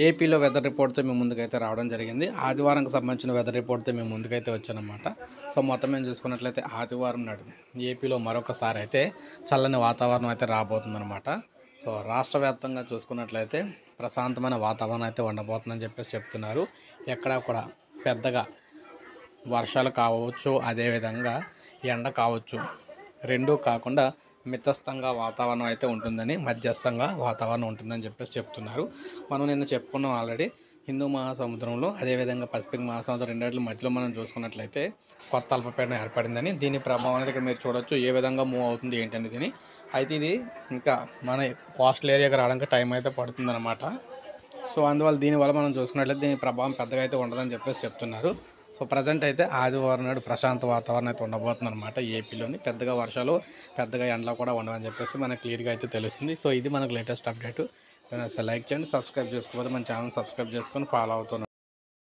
ఏపీలో వెదర్ రిపోర్ట్తో మేము ముందుకైతే రావడం జరిగింది. ఆదివారంకి సంబంధించిన వెదర్ రిపోర్ట్తో మేము ముందుకైతే వచ్చానమాట. సో మొత్తం మేము చూసుకున్నట్లయితే ఆదివారం నాడు ఏపీలో మరొకసారి అయితే చల్లని వాతావరణం అయితే రాబోతుందన్నమాట. సో రాష్ట్ర వ్యాప్తంగా చూసుకున్నట్లయితే ప్రశాంతమైన వాతావరణం అయితే ఉండబోతుందని చెప్పేసి చెప్తున్నారు. ఎక్కడా కూడా పెద్దగా వర్షాలు కావచ్చు, అదేవిధంగా ఎండ కావచ్చు, రెండూ కాకుండా మితస్థంగా వాతావరణం అయితే ఉంటుందని, మధ్యస్థంగా వాతావరణం ఉంటుందని చెప్పేసి చెప్తున్నారు. మనం నిన్న చెప్పుకున్నాం ఆల్రెడీ. హిందూ మహాసముద్రంలో అదేవిధంగా పసిఫిక్ మహాసముద్రం రెండింటి మధ్యలో మనం చూసుకున్నట్లయితే కొత్త అల్పపీడనం ఏర్పడిందని, దీని ప్రభావం అనేది మీరు చూడొచ్చు ఏ విధంగా మూవ్ అవుతుంది ఏంటనేది. అయితే ఇది ఇంకా మన కోస్టల్ ఏరియాకి రావడానికి టైం అయితే పడుతుందన్నమాట. సో అందువల్ల దీనివల్ల మనం చూసుకున్నట్లయితే దీని ప్రభావం పెద్దగా అయితే ఉండదని చెప్పేసి చెప్తున్నారు. సో ప్రజెంట్ అయితే ఆదివారం నాడు ప్రశాంత వాతావరణం అయితే ఉండబోతుంది అనమాట ఏపీలోని. పెద్దగా వర్షాలు, పెద్దగా ఎండలు కూడా ఉండవని చెప్పేసి మనకు క్లియర్గా అయితే తెలుస్తుంది. సో ఇది మనకు లేటెస్ట్ అప్డేట్. లైక్ చేయండి, సబ్స్క్రైబ్ చేసుకోకపోతే మన ఛానల్ సబ్స్క్రైబ్ చేసుకొని ఫాలో అవుతున్నాను.